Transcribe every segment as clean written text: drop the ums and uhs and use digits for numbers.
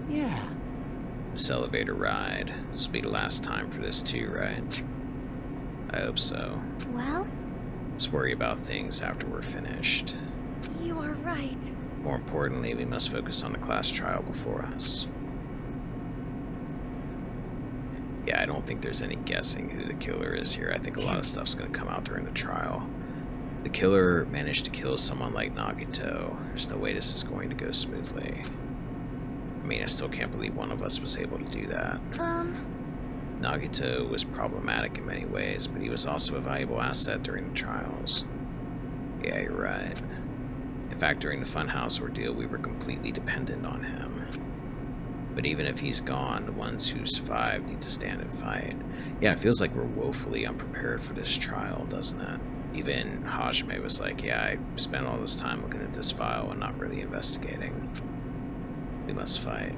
Yeah. This elevator ride. This will be the last time for this too, right? I hope so. Well? Let's worry about things after we're finished. You are right. More importantly, we must focus on the class trial before us. Yeah, I don't think there's any guessing who the killer is here. I think a lot of stuff's going to come out during the trial. The killer managed to kill someone like Nagito. There's no way this is going to go smoothly. I mean, I still can't believe one of us was able to do that. Nagito was problematic in many ways, but he was also a valuable asset during the trials. Yeah, you're right. In fact, during the Funhouse ordeal, we were completely dependent on him. But even if he's gone, the ones who survived need to stand and fight. Yeah, it feels like we're woefully unprepared for this trial, doesn't it? Even Hajime was like, yeah, I spent all this time looking at this file and not really investigating. We must fight.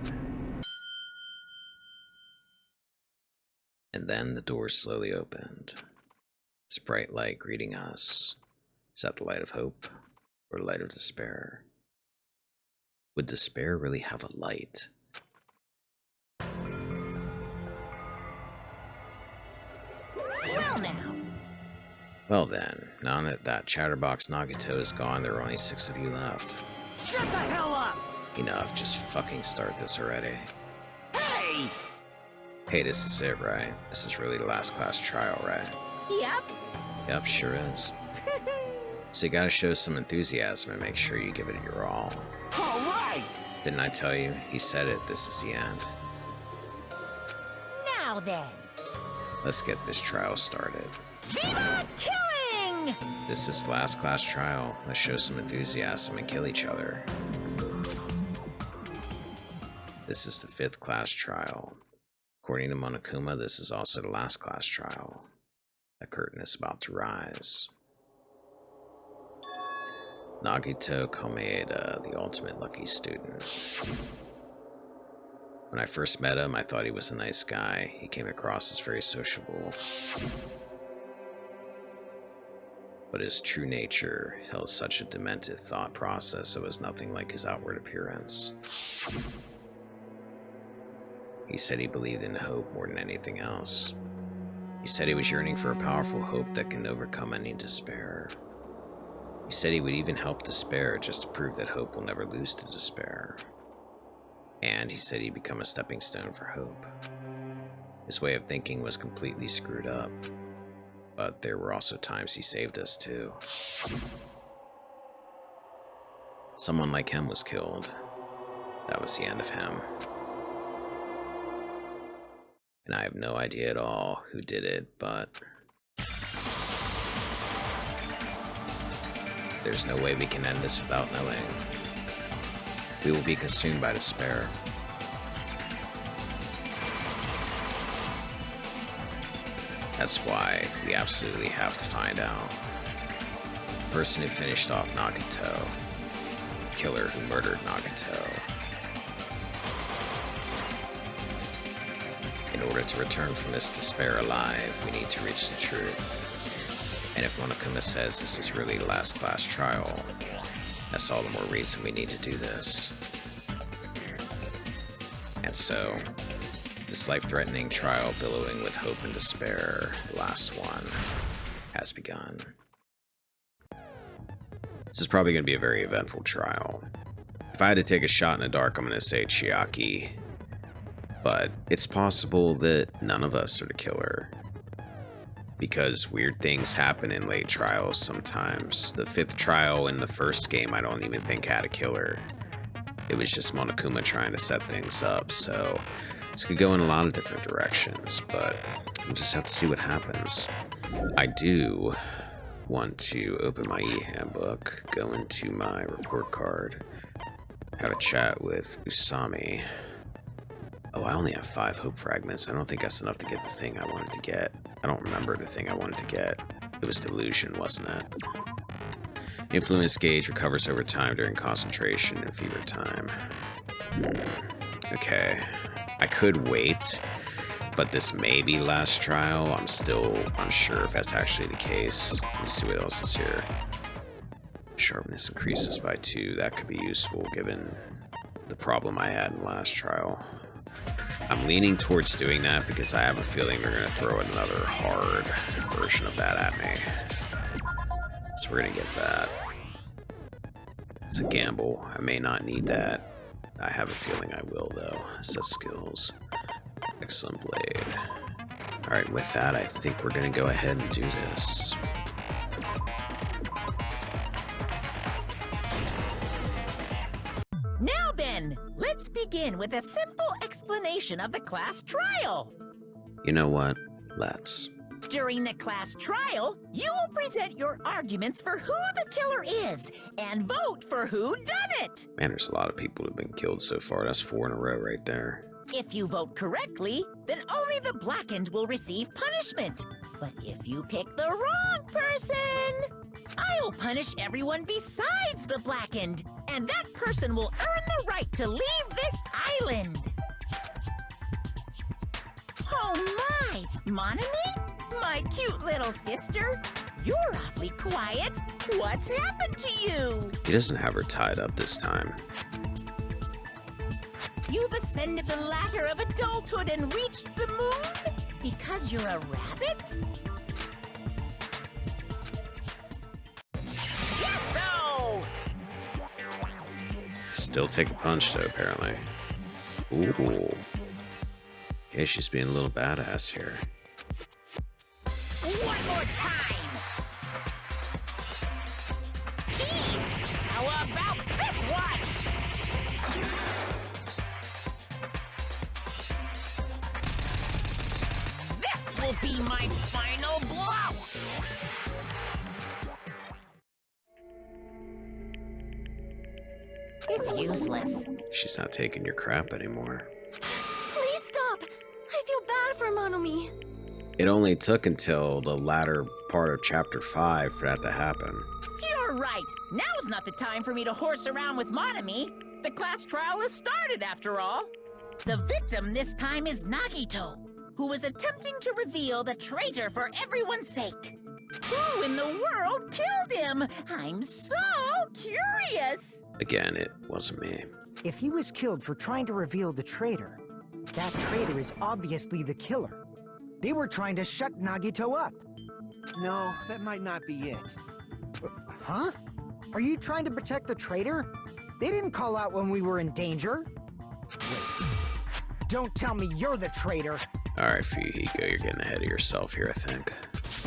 And then the door slowly opened. This bright light greeting us. Is that the light of hope or the light of despair? Would despair really have a light? Well then, now that Chatterbox Nagito is gone, there are only 6 of you left. Shut the hell up! Enough, just fucking start this already. Hey! Hey, this is it, right? This is really the last class trial, right? Yep. Yep, sure is. So you gotta show some enthusiasm and make sure you give it your all. All right! Didn't I tell you? He said it, this is the end. Now then. Let's get this trial started. Viva killing! This is the last class trial. Let's show some enthusiasm and kill each other. This is the 5th class trial. According to Monokuma, this is also the last class trial. The curtain is about to rise. Nagito Komeeda, the ultimate lucky student. When I first met him, I thought he was a nice guy. He came across as very sociable. But his true nature held such a demented thought process that was nothing like his outward appearance. He said he believed in hope more than anything else. He said he was yearning for a powerful hope that can overcome any despair. He said he would even help despair just to prove that hope will never lose to despair. And he said he'd become a stepping stone for hope. His way of thinking was completely screwed up, but there were also times he saved us too. Someone like him was killed. That was the end of him. And I have no idea at all who did it, but there's no way we can end this without knowing. We will be consumed by despair. That's why we absolutely have to find out. The person who finished off Nagito. The killer who murdered Nagito. In order to return from this despair alive, we need to reach the truth. And if Monokuma says this is really the last class trial, that's all the more reason we need to do this. And so, this life-threatening trial billowing with hope and despair, the last one, has begun. This is probably going to be a very eventful trial. If I had to take a shot in the dark, I'm going to say Chiaki. But it's possible that none of us are the killer. Because weird things happen in late trials sometimes. The 5th trial in the first game I don't even think had a killer. It was just Monokuma trying to set things up, so this could go in a lot of different directions, but we'll just have to see what happens. I do want to open my e-handbook, go into my report card, have a chat with Usami. Oh, I only have 5 hope fragments. I don't think that's enough to get the thing I wanted to get. I don't remember the thing I wanted to get. It was delusion, wasn't it? Influence gauge recovers over time during concentration and fever time. Okay. I could wait, but this may be last trial. I'm still unsure if that's actually the case. Let me see what else is here. Sharpness increases by 2. That could be useful given the problem I had in the last trial. I'm leaning towards doing that because I have a feeling they're going to throw another hard version of that at me. So we're going to get that. It's a gamble. I may not need that. I have a feeling I will, though. Set skills. Excellent blade. Alright, with that, I think we're going to go ahead and do this. Now then, let's begin with a simple explanation of the class trial. You know what? Let's. During the class trial, you will present your arguments for who the killer is and vote for who done it. Man, there's a lot of people who've been killed so far. That's 4 in a row right there. If you vote correctly, then only the blackened will receive punishment. But if you pick the wrong person, I'll punish everyone besides the blackened, and that person will earn the right to leave this island. Oh my, Monomi? My cute little sister? You're awfully quiet. What's happened to you? He doesn't have her tied up this time. You've ascended the ladder of adulthood and reached the moon? Because you're a rabbit? Chesto! Still take a punch, though, apparently. Ooh. Okay, she's being a little badass here. One more time! Jeez! How about this one? This will be my final blow! It's useless. She's not taking your crap anymore. Please stop! I feel bad for Monomi. It only took until the latter part of Chapter 5 for that to happen. You're right. Now's not the time for me to horse around with Monomi. The class trial has started, after all. The victim this time is Nagito, who is attempting to reveal the traitor for everyone's sake. Who in the world killed him? I'm so curious. Again, it wasn't me. If he was killed for trying to reveal the traitor, that traitor is obviously the killer. They were trying to shut Nagito up. No, that might not be it. Huh? Are you trying to protect the traitor? They didn't call out when we were in danger. Wait. Don't tell me you're the traitor. Alright, Fuyuhiko, you're getting ahead of yourself here, I think.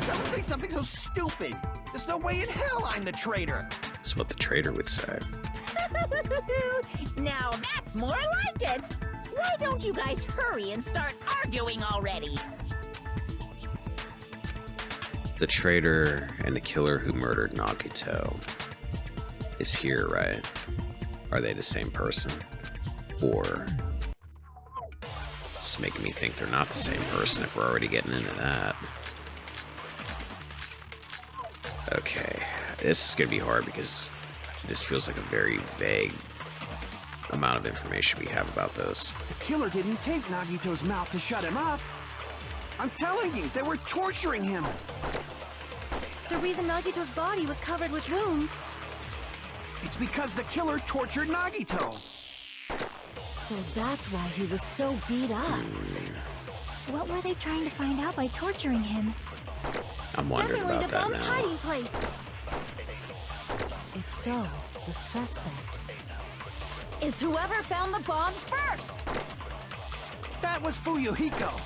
Don't say something so stupid. There's no way in hell I'm the traitor. That's what the traitor would say. Now that's more like it. Why don't you guys hurry and start arguing already? The traitor and the killer who murdered Nagito is here, right? Are they the same person? Or it's making me think they're not the same person if we're already getting into that. Okay, this is gonna be hard because this feels like a very vague amount of information we have about this. The killer didn't take Nagito's mouth to shut him up. I'm telling you, they were torturing him. The reason Nagito's body was covered with wounds. It's because the killer tortured Nagito. So that's why he was so beat up. What were they trying to find out by torturing him? I'm wondering Definitely about the that bomb's now. hiding place. If so, the suspect is whoever found the bomb first. That was Fuyuhiko.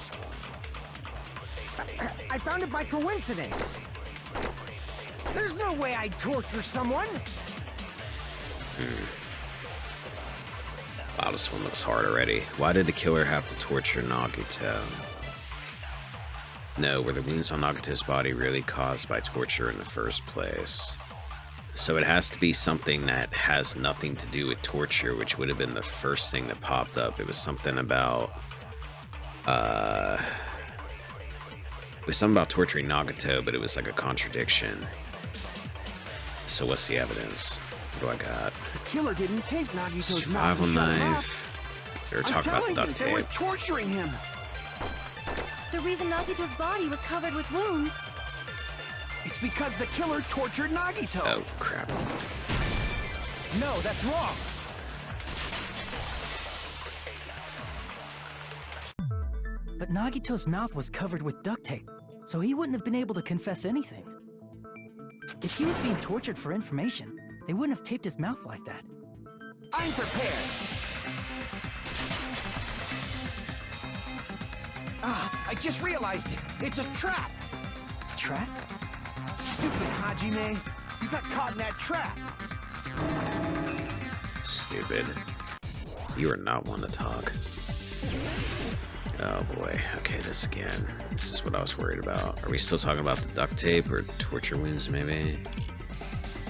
I found it by coincidence. There's no way I'd torture someone. Wow, this one looks hard already. Why did the killer have to torture Nagito? No, were the wounds on Nagito's body really caused by torture in the first place? So it has to be something that has nothing to do with torture, which would have been the first thing that popped up. It was something about, it was something about torturing Nagito, but it was like a contradiction. So what's the evidence? What do I got? The killer didn't take Nagito's mouth to Survival shut him up. knife. They were I'm talking about the telling you, duct they were tape. torturing him. The reason Nagito's body was covered with wounds. It's because the killer tortured Nagito. Oh, crap. No, that's wrong. But Nagito's mouth was covered with duct tape, so he wouldn't have been able to confess anything. If he was being tortured for information, they wouldn't have taped his mouth like that. I'm prepared. I just realized it. It's a trap. Trap? Stupid Hajime. You got caught in that trap. Stupid. You are not one to talk. Oh boy. Okay, this again. This is what I was worried about. Are we still talking about the duct tape or torture wounds, maybe?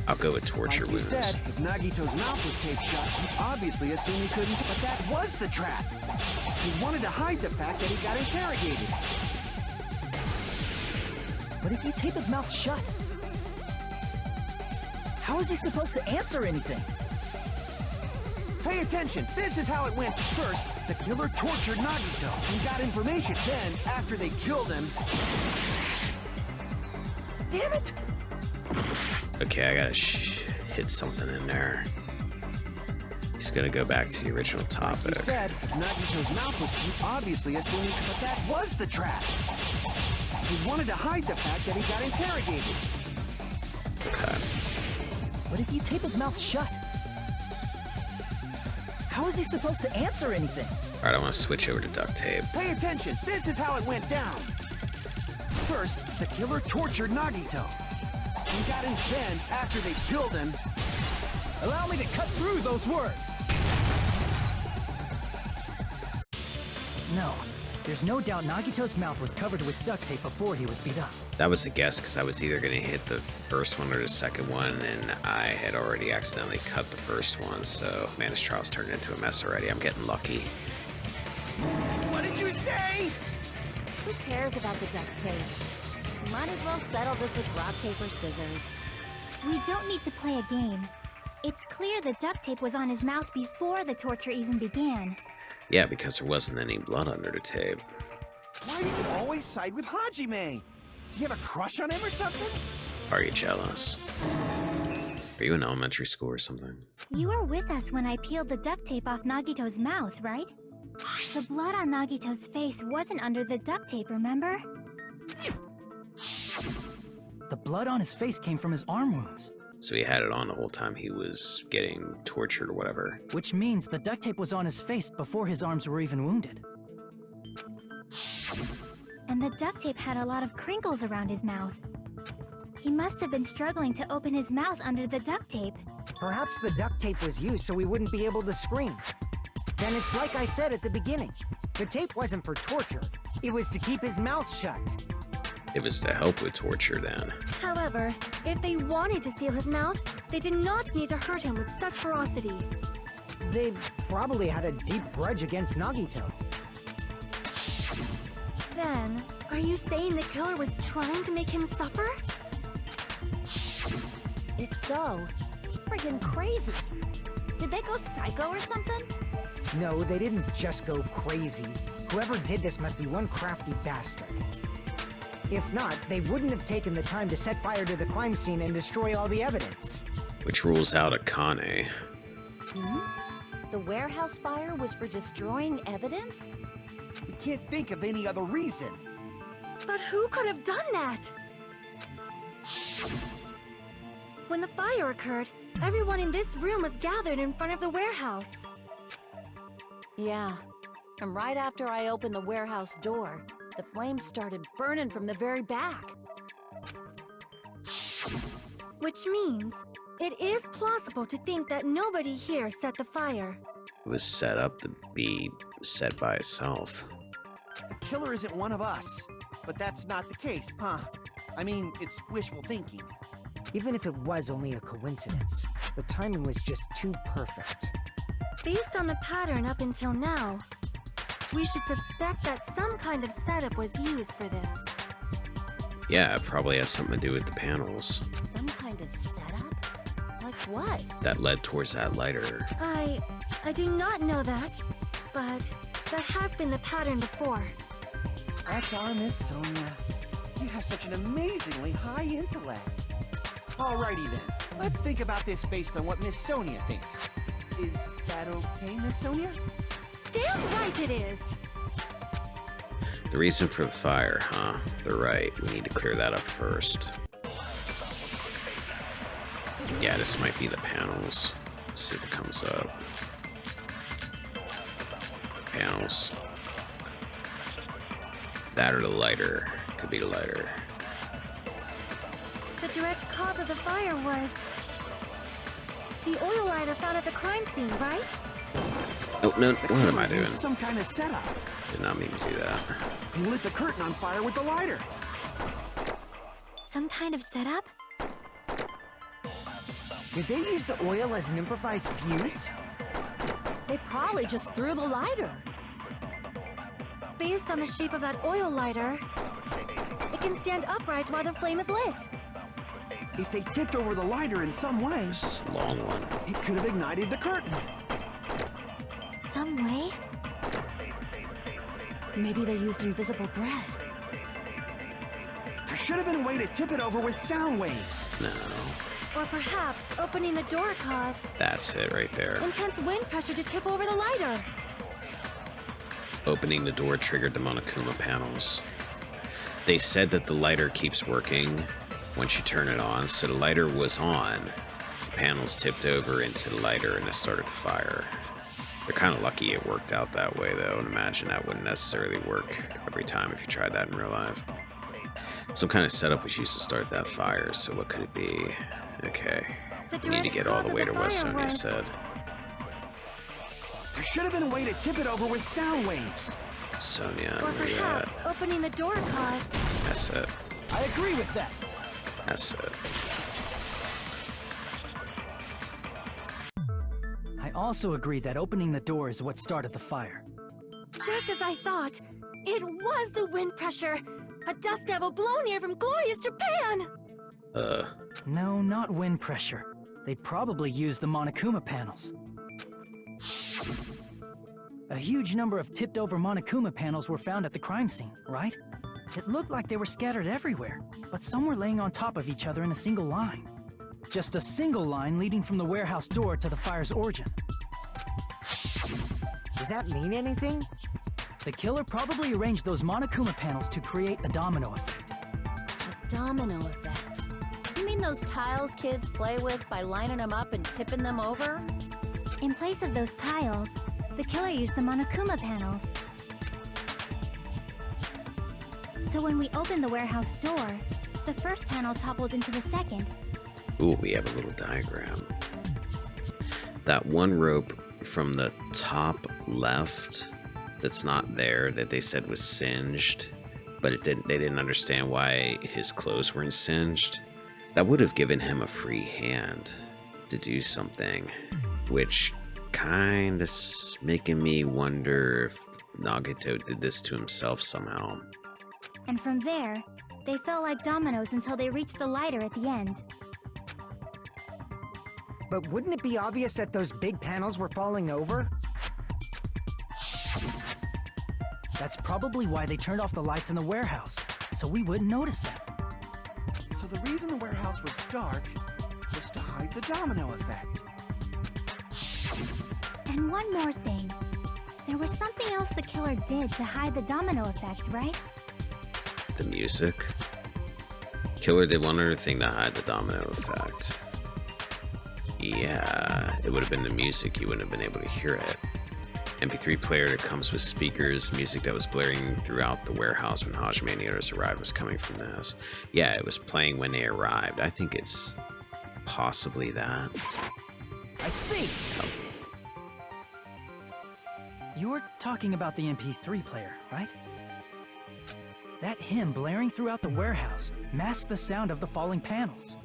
I'll go with torture Like you wounds. said, if Nagito's mouth was taped shut, he obviously assumed he couldn't. But that was the trap. He wanted to hide the fact that he got interrogated. But if you tape his mouth shut, how is he supposed to answer anything? Pay attention. This is how it went. First, the killer tortured Nagito and got information. Then, after they killed him... Damn it! Okay, I gotta hit something in there. He's gonna go back to the original He topic. said Nagito's mouth was he obviously assumed, but that was the trap. He wanted to hide the fact that he got interrogated. Okay. But if you tape his mouth shut, how is he supposed to answer anything? Alright, I want to switch over to duct tape. Pay attention. This is how it went down. First, the killer tortured Nagito. And got in then, after they killed him... Allow me to cut through those words! No, there's no doubt Nagito's mouth was covered with duct tape before he was beat up. That was a guess because I was either going to hit the first one or the second one, and I had already accidentally cut the first one, so man, this trial's turned into a mess already. I'm getting lucky. What did you say? Who cares about the duct tape? Might as well settle this with rock, paper, scissors. We don't need to play a game. It's clear the duct tape was on his mouth before the torture even began. Yeah, because there wasn't any blood under the tape. Why do you always side with Hajime? Do you have a crush on him or something? Are you jealous? Are you in elementary school or something? You were with us when I peeled the duct tape off Nagito's mouth, right? The blood on Nagito's face wasn't under the duct tape, remember? The blood on his face came from his arm wounds, So he had it on the whole time he was getting tortured or whatever. which means the duct tape was on his face before his arms were even wounded. And the duct tape had a lot of crinkles around his mouth. He must have been struggling to open his mouth under the duct tape. Perhaps the duct tape was used so he wouldn't be able to scream. Then it's like I said at the beginning. The tape wasn't for torture. It was to keep his mouth shut. It was to help with torture then. However, if they wanted to seal his mouth, they did not need to hurt him with such ferocity. They probably had a deep grudge against Nagito. Then, are you saying the killer was trying to make him suffer? If so, it's friggin' crazy. Did they go psycho or something? No, they didn't just go crazy. Whoever did this must be one crafty bastard. If not, they wouldn't have taken the time to set fire to the crime scene and destroy all the evidence. Which rules out Akane. The warehouse fire was for destroying evidence? We can't think of any other reason. But who could have done that? When the fire occurred, everyone in this room was gathered in front of the warehouse. Yeah, and right after I opened the warehouse door, the flames started burning from the very back. Which means, it is plausible to think that nobody here set the fire. It was set up to be set by itself. The killer isn't one of us. But that's not the case, huh? I mean, it's wishful thinking. Even if it was only a coincidence, the timing was just too perfect. Based on the pattern up until now, we should suspect that some kind of setup was used for this. Yeah, it probably has something to do with the panels. Some kind of setup? Like what? That led towards that lighter. I do not know that, but that has been the pattern before. That's our Miss Sonia. You have such an amazingly high intellect. Alrighty then, let's think about this based on what Miss Sonia thinks. Is that okay, Miss Sonia? Damn right it is! The reason for the fire, huh? They're right. We need to clear that up first. Yeah, this might be the panels. Let's see if it comes up. Panels. That or the lighter. Could be the lighter. The direct cause of the fire was the oil lighter found at the crime scene, right? Oh, no, what am I doing? Some kind of setup. Did not mean to do that. He lit the curtain on fire with the lighter. Some kind of setup? Did they use the oil as an improvised fuse? They probably just threw the lighter. Based on the shape of that oil lighter, it can stand upright while the flame is lit. If they tipped over the lighter in some way, This is a long one. it could have ignited the curtain. Some way? Maybe they used invisible thread. There should have been a way to tip it over with sound waves. No, Or perhaps opening the door caused that's it right there. intense wind pressure to tip over the lighter. Opening the door triggered the Monokuma panels. They said that the lighter keeps working once you turn it on, so the lighter was on. The panels tipped over into the lighter and it started the fire. They're kind of lucky it worked out that way, though, and imagine that wouldn't necessarily work every time if you tried that in real life. Some kind of setup was used to start that fire, so what could it be? Okay, The we need to direct get all cause the of way to what fire Sonia was said. There should have been a way to tip it over with sound waves. Sonia, Or where you perhaps at? opening the door caused That's it. I agree with that. That's it. I also agree that opening the door is what started the fire. Just as I thought, it was the wind pressure. A dust devil blown here from glorious Japan! No, not wind pressure. They probably used the Monokuma panels. A huge number of tipped-over Monokuma panels were found at the crime scene, right? It looked like they were scattered everywhere, but some were laying on top of each other in a single line. Just a single line leading from the warehouse door to the fire's origin. Does that mean anything? The killer probably arranged those Monokuma panels to create a domino effect. A domino effect. You mean those tiles kids play with by lining them up and tipping them over? In place of those tiles, the killer used the Monokuma panels. So when we opened the warehouse door, the first panel toppled into the second. Ooh, we have a little diagram. That one rope from the top left that's not there, that they said was singed, but they didn't understand why his clothes weren't singed. That would have given him a free hand to do something, which kind of making me wonder if Nagito did this to himself somehow. And from there, they felt like dominoes until they reached the lighter at the end. But wouldn't it be obvious that those big panels were falling over? That's probably why they turned off the lights in the warehouse, so we wouldn't notice them. So the reason the warehouse was dark was to hide the domino effect. And one more thing. There was something else the killer did to hide the domino effect, right? The music. Killer did one other thing to hide the domino effect. Yeah, it would have been the music. You wouldn't have been able to hear it. MP3 player that comes with speakers, music that was blaring throughout the warehouse when Hajime and the others arrived was coming from this. Yeah, it was playing when they arrived. I think it's possibly that. I see! You're talking about the MP3 player, right? That hymn blaring throughout the warehouse masked the sound of the falling panels.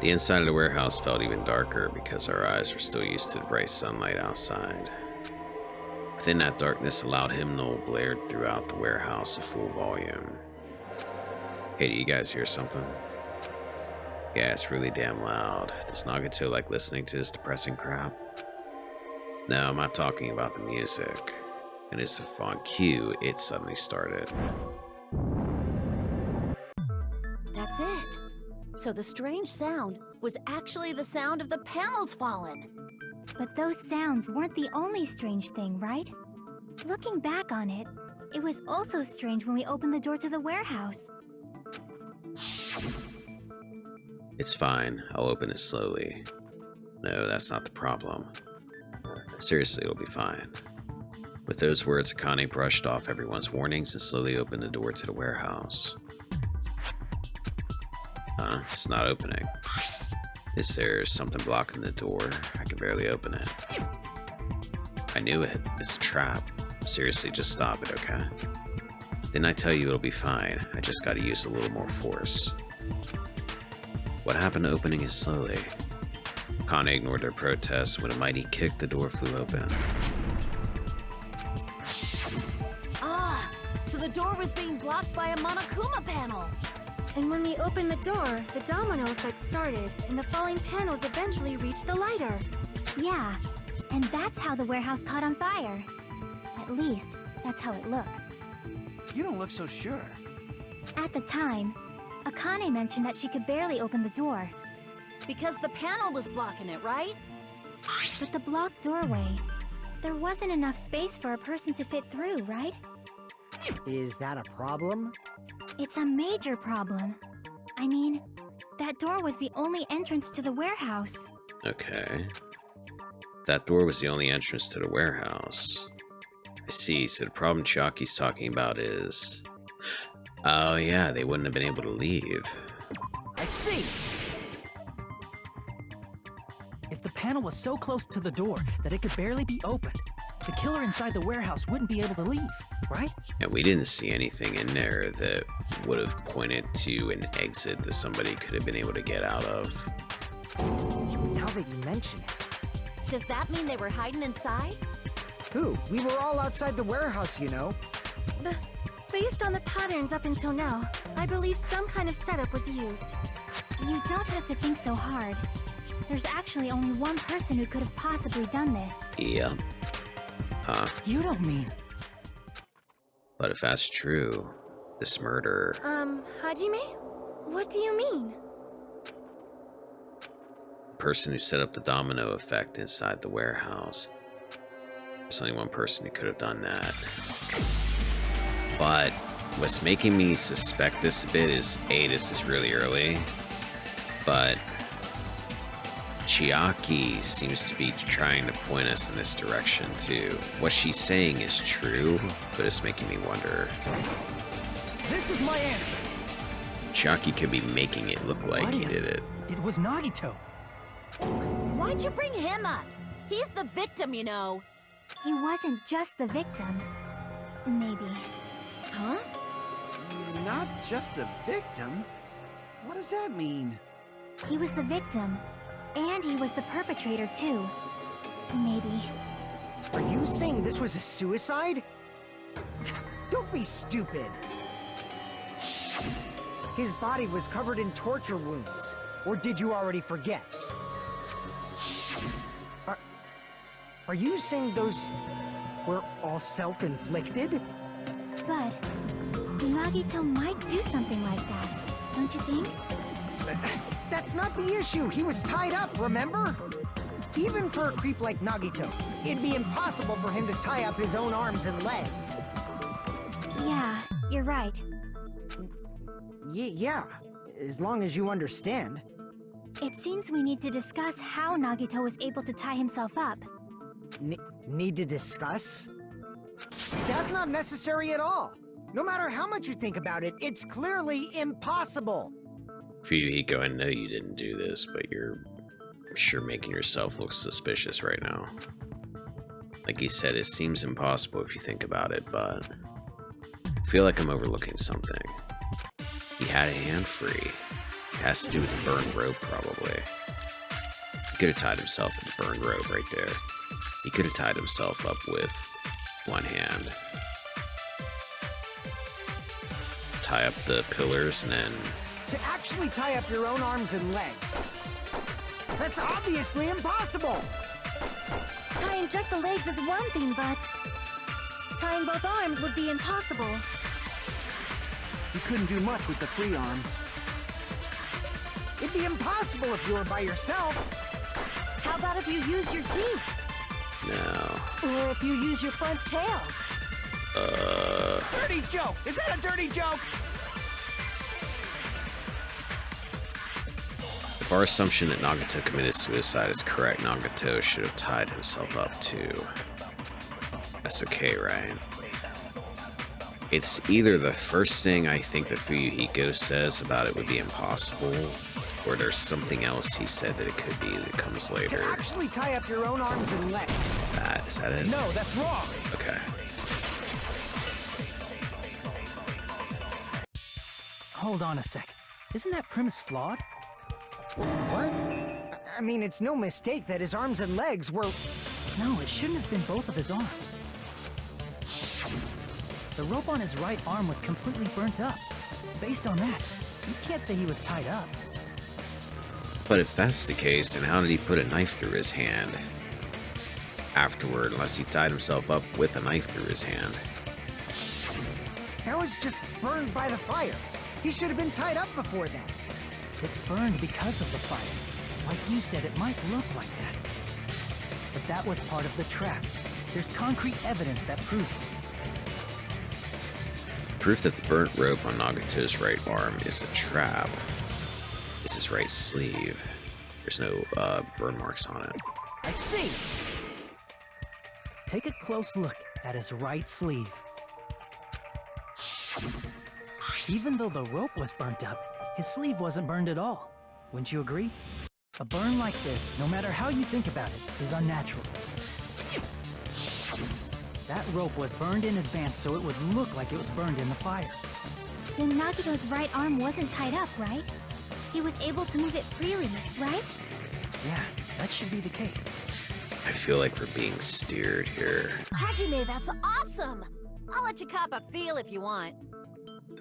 The inside of the warehouse felt even darker because our eyes were still used to the bright sunlight outside. Within that darkness, a loud hymnal blared throughout the warehouse at full volume. Hey, do you guys hear something? Yeah, it's really damn loud. Does Nagito like listening to this depressing crap? No, I'm not talking about the music. And as if on cue, it suddenly started. That's it. So the strange sound was actually the sound of the panels falling. But those sounds weren't the only strange thing, right? Looking back on it, it was also strange when we opened the door to the warehouse. It's fine. I'll open it slowly. No, that's not the problem. Seriously, it'll be fine. With those words, Akane brushed off everyone's warnings and slowly opened the door to the warehouse. Huh? It's not opening. Is there something blocking the door? I can barely open it. I knew it. It's a trap. Seriously, just stop it, okay? Didn't I tell you it'll be fine? I just gotta use a little more force. What happened to opening it slowly? Akane ignored their protests. With a mighty kick, the door flew open. Ah, so the door was being blocked by a Monokuma panel. And when we opened the door, the domino effect started, and the falling panels eventually reached the lighter. Yeah, and that's how the warehouse caught on fire. At least, that's how it looks. You don't look so sure. At the time, Akane mentioned that she could barely open the door. Because the panel was blocking it, right? With the blocked doorway, there wasn't enough space for a person to fit through, right? Is that a problem? It's a major problem. I mean, that door was the only entrance to the warehouse. Okay. That door was the only entrance to the warehouse. I see, so the problem Chiaki's talking about is... Oh yeah, they wouldn't have been able to leave. I see! If the panel was so close to the door that it could barely be opened, the killer inside the warehouse wouldn't be able to leave, right? And we didn't see anything in there that would have pointed to an exit that somebody could have been able to get out of. Now that you mention it. Does that mean they were hiding inside? Who? We were all outside the warehouse, you know. Based on the patterns up until now, I believe some kind of setup was used. You don't have to think so hard. There's actually only one person who could have possibly done this. Yeah. Huh. You don't mean... But if that's true, this murder... Hajime? What do you mean? The person who set up the domino effect inside the warehouse. There's only one person who could have done that. But what's making me suspect this a bit is, A, this is really early, but Chiaki seems to be trying to point us in this direction too. What she's saying is true, but it's making me wonder. This is my answer. Chiaki could be making it look like What he if did it. It was Nagito. Why'd you bring him up? He's the victim, you know. He wasn't just the victim. Maybe. Huh? Not just the victim? What does that mean? He was the victim. And he was the perpetrator, too. Maybe. Are you saying this was a suicide? Don't be stupid. His body was covered in torture wounds. Or did you already forget? Are you saying those were all self-inflicted? But Nagito might do something like that, don't you think? That's not the issue. He was tied up, remember? Even for a creep like Nagito, it'd be impossible for him to tie up his own arms and legs. Yeah, you're right. Yeah, as long as you understand. It seems we need to discuss how Nagito was able to tie himself up. Need to discuss? That's not necessary at all. No matter how much you think about it, it's clearly impossible. Fuyuhiko, I know you didn't do this, but you're sure making yourself look suspicious right now. Like you said, it seems impossible if you think about it, but I feel like I'm overlooking something. He had a hand free. It has to do with the burned rope, probably. He could have tied himself with the burned rope right there. He could have tied himself up with one hand. Tie up the pillars and then... To actually tie up your own arms and legs. That's obviously impossible! Tying just the legs is one thing, but tying both arms would be impossible. You couldn't do much with the free arm. It'd be impossible if you were by yourself. How about if you use your teeth? No. Or if you use your front tail? Dirty joke! Is that a dirty joke? If our assumption that Nagato committed suicide is correct, Nagato should have tied himself up too. That's okay, right? It's either the first thing I think that Fuyuhiko says about it would be impossible, or there's something else he said that it could be that comes later. To actually tie up your own arms and legs. Is that it? No, that's wrong. Okay. Hold on a sec. Isn't that premise flawed? What? I mean, it's no mistake that his arms and legs were... No, it shouldn't have been both of his arms. The rope on his right arm was completely burnt up. Based on that, you can't say he was tied up. But if that's the case, then how did he put a knife through his hand afterward, unless he tied himself up with a knife through his hand? That was just burned by the fire. He should have been tied up before that. It burned because of the fire. Like you said, it might look like that. But that was part of the trap. There's concrete evidence that proves it. Proof that the burnt rope on Nagato's right arm is a trap is his right sleeve. There's no burn marks on it. I see. Take a close look at his right sleeve. Even though the rope was burnt up, his sleeve wasn't burned at all. Wouldn't you agree? A burn like this, no matter how you think about it, is unnatural. That rope was burned in advance so it would look like it was burned in the fire. Then Nagito's right arm wasn't tied up, right? He was able to move it freely, right? Yeah, that should be the case. I feel like we're being steered here. Hajime, that's awesome! I'll let you cop a feel if you want.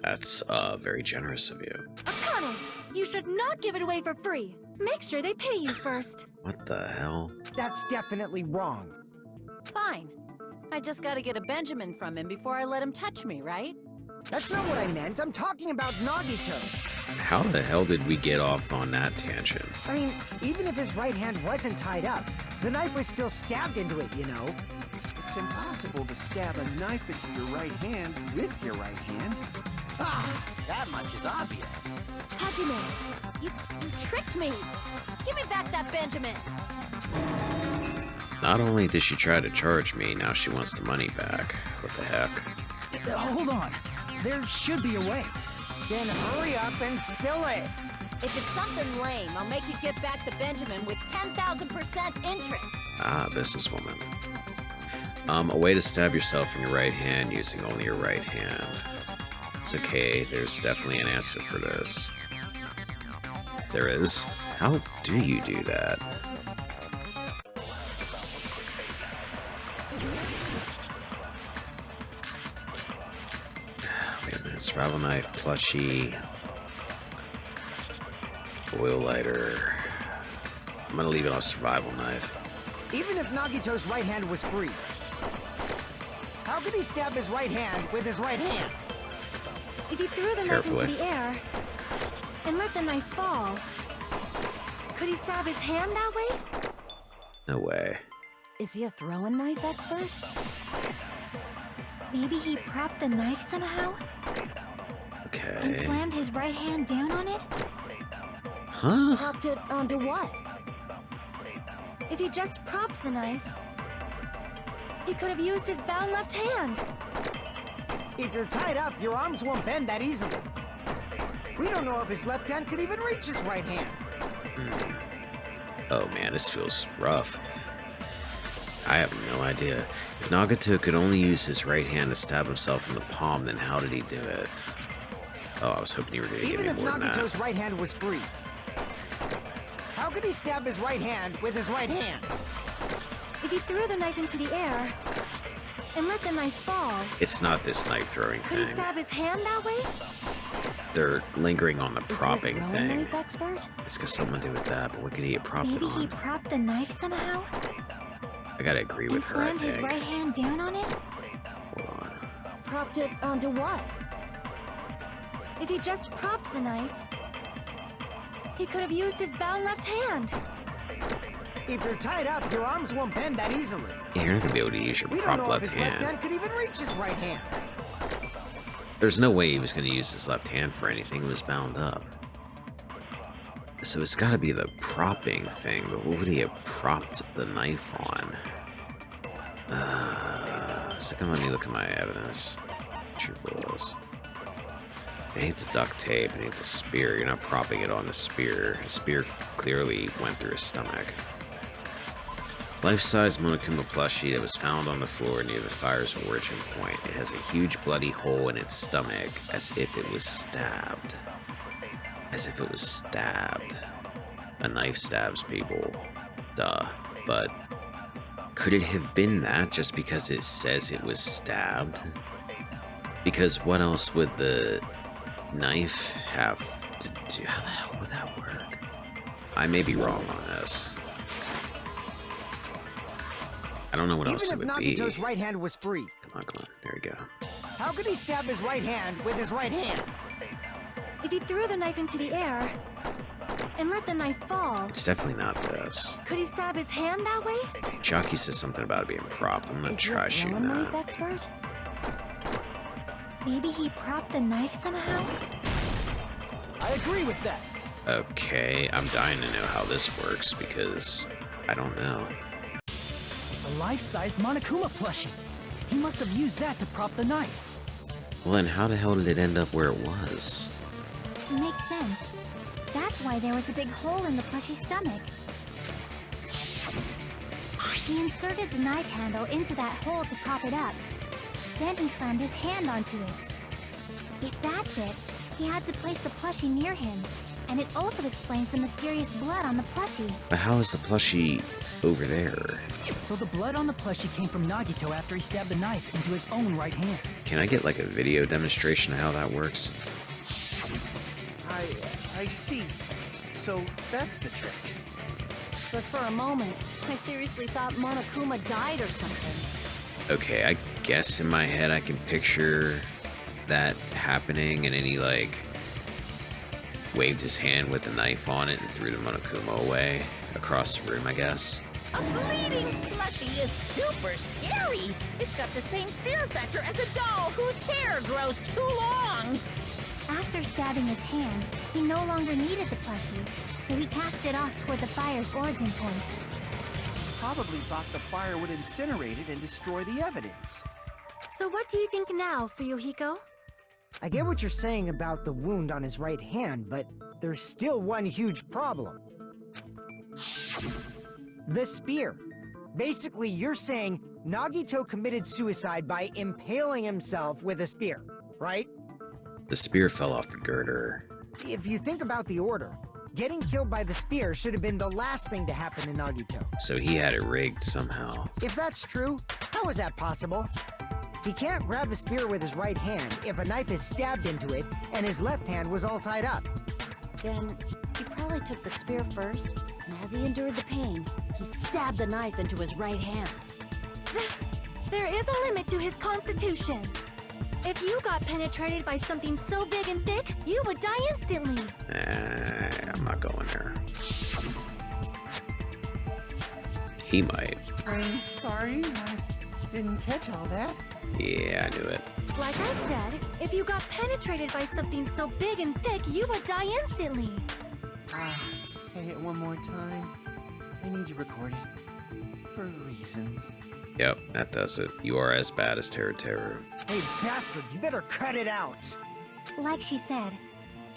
That's very generous of you. Akane, you should not give it away for free. Make sure they pay you first. What the hell? That's definitely wrong. Fine. I just gotta get a Benjamin from him before I let him touch me, right? That's not what I meant. I'm talking about Nagito. How the hell did we get off on that tangent? I mean, even if his right hand wasn't tied up, the knife was still stabbed into it, you know? It's impossible to stab a knife into your right hand with your right hand. Ah, that much is obvious. Hajime, you tricked me! Give me back that Benjamin! Not only did she try to charge me, now she wants the money back. What the heck? Hold on. There should be a way. Then hurry up and spill it. If it's something lame, I'll make you get back the Benjamin with 10,000% interest. Ah, businesswoman. A way to stab yourself in your right hand using only your right hand. It's okay, there's definitely an answer for this. There is. How do you do that? Wait a minute, survival knife, plushie, oil lighter. I'm gonna leave it on survival knife. Even if Nagito's right hand was free, how could he stab his right hand with his right hand? If he threw the knife Carefully. into the air and let the knife fall, could he stab his hand that way? No way. Is he a throwing knife expert? Maybe he propped the knife somehow and Okay. slammed his right hand down on it? Huh? Propped it onto what? If he just propped the knife, he could have used his bound left hand. If you're tied up, your arms won't bend that easily. We don't know if his left hand could even reach his right hand. Oh man, this feels rough. I have no idea. If Nagato could only use his right hand to stab himself in the palm, then how did he do it? Oh, I was hoping you were going to give Even me if more than Nagito's that. right hand was free, how could he stab his right hand with his right hand? If he threw the knife into the air and let the knife fall, It's not this knife throwing could he thing. stab his hand that way? They're lingering on the Is propping he a throwing thing. knife expert? It's got something to do with that, but what could he have propped it Maybe he on? propped the knife somehow I gotta agree and with her, I slammed his think. right hand down on it? Hold on. Propped it onto what? If he just propped the knife, he could have used his bound left hand. If you're tied up, your arms won't bend that easily. Yeah, you're not gonna be able to use your We don't prop know if left his left hand. hand could even reach his right hand. There's no way he was gonna use his left hand for anything. It was bound up. So it's gotta be the propping thing, but what would he have propped the knife on? Second, let me look at my evidence. True bullets. I need the duct tape, I need the spear. You're not propping it on the spear. The spear clearly went through his stomach. Life-size Monokuma plushie that was found on the floor near the fire's origin point. It has a huge bloody hole in its stomach, as if it was stabbed. As if it was stabbed. A knife stabs people. Duh. But could it have been that just because it says it was stabbed? Because what else would the knife have to do? How the hell would that work? I may be wrong on this. I don't know what else it Even would if be. Nagito's right hand was free, Come on. There we go. how could he stab his right hand with his right hand? If he threw the knife into the air and let the knife fall, It's definitely not this. could he stab his hand that way? Jockey says something about it being propped. I'm gonna Is he a try shooting throw knife that. expert? Maybe he propped the knife somehow? I agree with that. Okay, I'm dying to know how this works because I don't know. A life-sized Monokuma plushie. He must have used that to prop the knife. Well, then how the hell did it end up where it was? Makes sense. That's why there was a big hole in the plushie's stomach. He inserted the knife handle into that hole to prop it up. Then he slammed his hand onto it. If that's it, he had to place the plushie near him. And it also explains the mysterious blood on the plushie. But how is the plushie over there? So the blood on the plushie came from Nagito after he stabbed the knife into his own right hand. Can I get like a video demonstration of how that works? I see. So that's the trick. But for a moment, I seriously thought Monokuma died or something. Okay, I guess in my head I can picture that happening, and then he like waved his hand with the knife on it and threw the Monokuma away across the room, I guess. A bleeding plushie is super scary. It's got the same fear factor as a doll whose hair grows too long. After stabbing his hand, he no longer needed the plushie, so he cast it off toward the fire's origin point. Probably thought the fire would incinerate it and destroy the evidence. So what do you think now, Fuyuhiko? I get what you're saying about the wound on his right hand, but there's still one huge problem. The spear. Basically, you're saying Nagito committed suicide by impaling himself with a spear, right? The spear fell off the girder. If you think about the order, getting killed by the spear should have been the last thing to happen to Nagito. So he had it rigged somehow. If that's true, how is that possible? He can't grab a spear with his right hand if a knife is stabbed into it and his left hand was all tied up. Then he probably took the spear first, and as he endured the pain, he stabbed the knife into his right hand. There is a limit to his constitution. If you got penetrated by something so big and thick, you would die instantly. I'm not going there. He might. I'm sorry, I didn't catch all that. Yeah, I knew it. Like I said, if you got penetrated by something so big and thick, you would die instantly. Say it one more time. I need to record it. For reasons. Yep, that does it. You are as bad as Teru. Hey, bastard, you better cut it out! Like she said,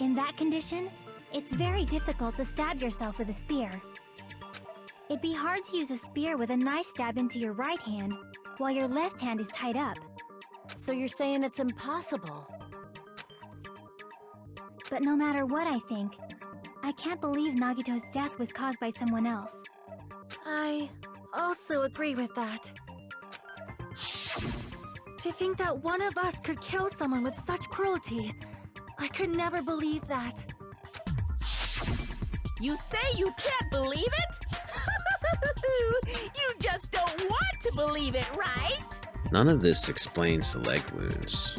in that condition, it's very difficult to stab yourself with a spear. It'd be hard to use a spear with a knife stab into your right hand while your left hand is tied up. So you're saying it's impossible? But no matter what I think, I can't believe Nagito's death was caused by someone else. I also agree with that. To think that one of us could kill someone with such cruelty, I could never believe that. You say you can't believe it? You just don't want to believe it, right? None of this explains the leg wounds.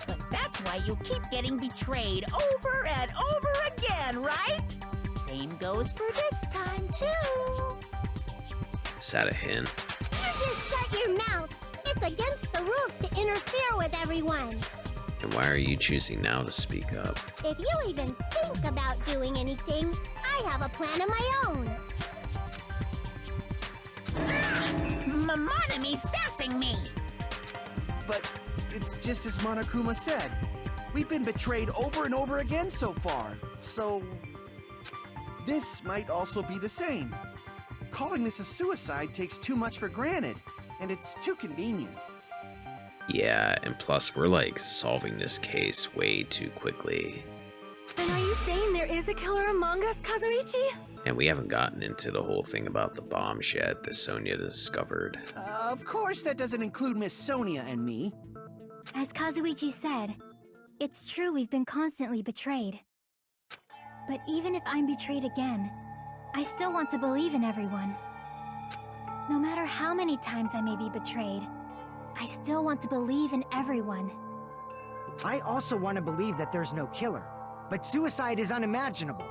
But that's why you keep getting betrayed over and over again, right? Same goes for this time, too. Is that a hint? You just shut your mouth. It's against the rules to interfere with everyone. And why are you choosing now to speak up? If you even think about doing anything, I have a plan of my own. Monomi sassing me! But it's just as Monokuma said. We've been betrayed over and over again so far, so... this might also be the same. Calling this a suicide takes too much for granted, and it's too convenient. Yeah, and plus we're like solving this case way too quickly. Then are you saying there is a killer among us, Kazuichi? And we haven't gotten into the whole thing about the bombs yet that Sonia discovered. Of course that doesn't include Miss Sonia and me. As Kazuichi said, it's true we've been constantly betrayed. But even if I'm betrayed again, I still want to believe in everyone. No matter how many times I may be betrayed, I still want to believe in everyone. I also want to believe that there's no killer, but suicide is unimaginable.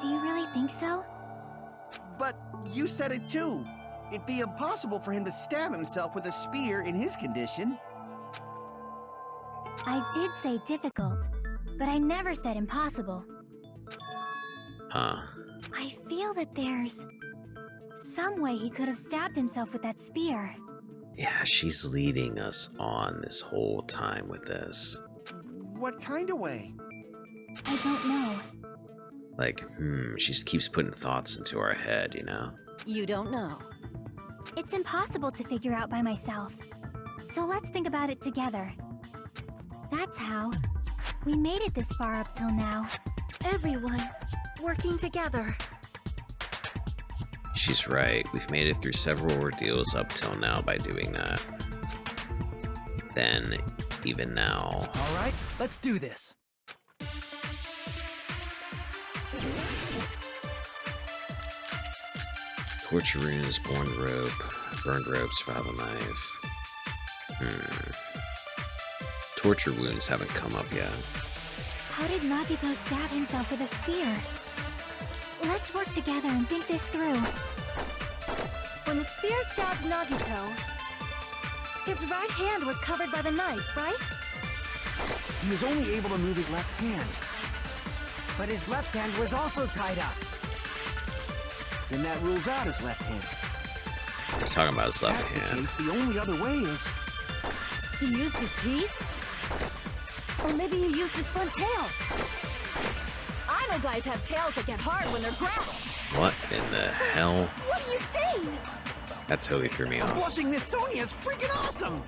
Do you really think so? But you said it too. It'd be impossible for him to stab himself with a spear in his condition. I did say difficult, but I never said impossible. Huh. I feel that there's some way he could have stabbed himself with that spear. Yeah, she's leading us on this whole time with this. What kind of way? I don't know. Like, she just keeps putting thoughts into our head, you know? You don't know. It's impossible to figure out by myself. So let's think about it together. That's how we made it this far up till now. Everyone working together. She's right. We've made it through several ordeals up till now by doing that. Then, even now. All right, let's do this. Torture runes, burned rope, survival knife. Torture wounds haven't come up yet. How did Nagito stab himself with a spear? Let's work together and think this through. When the spear stabbed Nagito, his right hand was covered by the knife, right? He was only able to move his left hand. But his left hand was also tied up. Then that rules out his left hand. We're talking about his left That's hand. the case. The only other way is... He used his teeth? Or maybe he used his front tail? I know guys have tails that get hard when they're grappled. What in the hell? What are you saying? That totally threw me off. Blushing Miss Sonia is freaking awesome!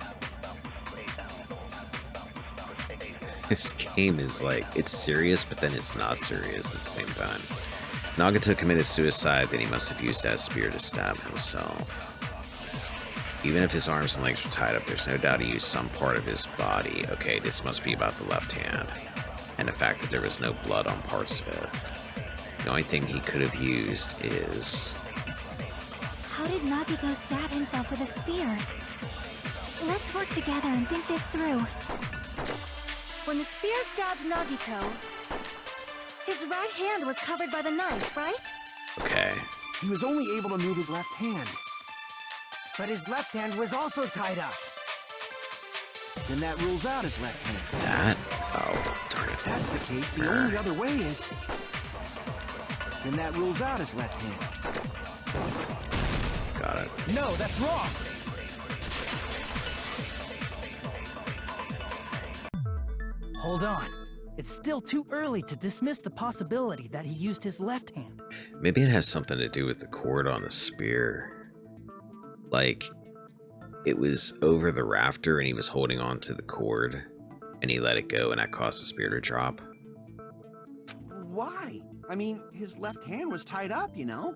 This game is like, it's serious, but then it's not serious at the same time. Nagito committed suicide, then he must have used that spear to stab himself. Even if his arms and legs were tied up, there's no doubt he used some part of his body. Okay, this must be about the left hand. And the fact that there was no blood on parts of it. The only thing he could have used is... How did Nagito stab himself with a spear? Let's work together and think this through. When the spear stabbed Nagito, his right hand was covered by the knife, right? Okay. He was only able to move his left hand. But his left hand was also tied up. Then that rules out his left hand. That? Oh, darn it. If that's the case, the only other way is... Then that rules out his left hand. Got it. No, that's wrong! Hold on. It's still too early to dismiss the possibility that he used his left hand. Maybe it has something to do with the cord on the spear. Like, it was over the rafter and he was holding on to the cord and he let it go and that caused the spear to drop. Why? I mean, his left hand was tied up, you know?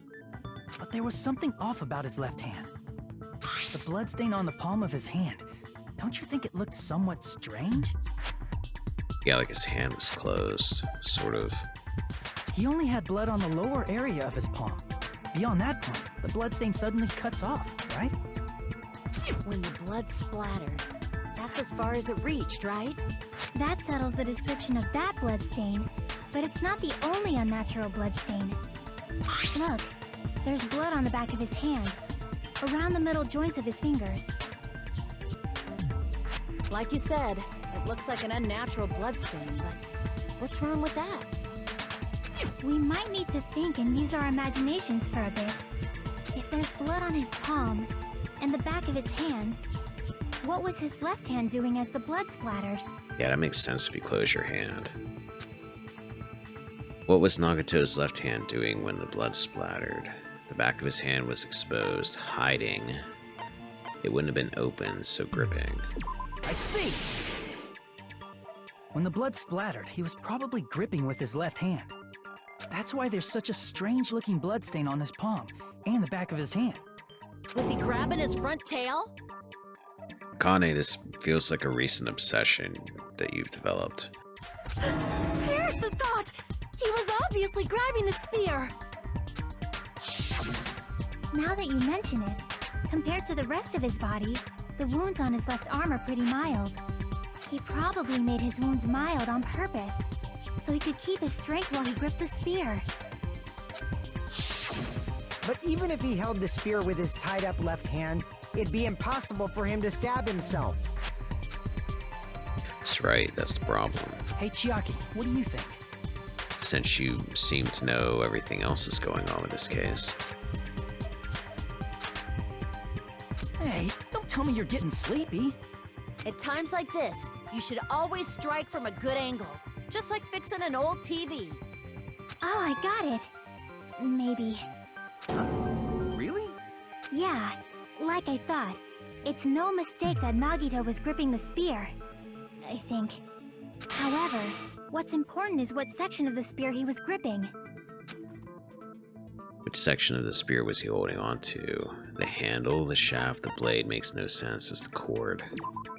But there was something off about his left hand. The bloodstain on the palm of his hand. Don't you think it looked somewhat strange? Yeah, like his hand was closed, sort of. He only had blood on the lower area of his palm. Beyond that point, the bloodstain suddenly cuts off, right? When the blood splattered, that's as far as it reached, right? That settles the description of that bloodstain, but it's not the only unnatural bloodstain. Look, there's blood on the back of his hand, around the middle joints of his fingers. Like you said, it looks like an unnatural bloodstain, but what's wrong with that? We might need to think and use our imaginations for a bit. If there's blood on his palm and the back of his hand, what was his left hand doing as the blood splattered? Yeah, that makes sense if you close your hand. What was Nagato's left hand doing when the blood splattered? The back of his hand was exposed, hiding. It wouldn't have been open, so gripping. I see! When the blood splattered, he was probably gripping with his left hand. That's why there's such a strange-looking bloodstain on his palm and the back of his hand. Was he grabbing his front tail? Kane, this feels like a recent obsession that you've developed. Perish the thought! He was obviously grabbing the spear! Now that you mention it, compared to the rest of his body, the wounds on his left arm are pretty mild. He probably made his wounds mild on purpose, so he could keep his strength while he gripped the spear. But even if he held the spear with his tied-up left hand, it'd be impossible for him to stab himself. That's right, that's the problem. Hey, Chiaki, what do you think? Since you seem to know everything else that's going on with this case. Hey, don't tell me you're getting sleepy. At times like this, you should always strike from a good angle. Just like fixing an old TV. Oh, I got it. Maybe. Really? Yeah, like I thought. It's no mistake that Nagito was gripping the spear, I think. However, what's important is what section of the spear he was gripping. Which section of the spear was he holding on to? The handle, the shaft, the blade makes no sense. It's the cord.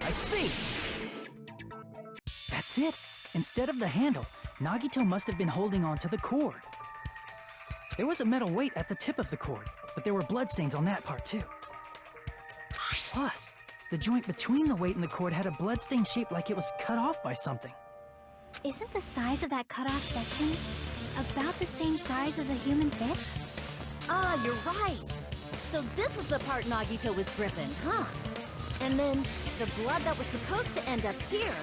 I see! That's it. Instead of the handle, Nagito must have been holding on to the cord. There was a metal weight at the tip of the cord, but there were bloodstains on that part too. Plus, the joint between the weight and the cord had a bloodstain shaped like it was cut off by something. Isn't the size of that cut-off section about the same size as a human fist? Ah, you're right. So this is the part Nagito was gripping, huh? And then the blood that was supposed to end up here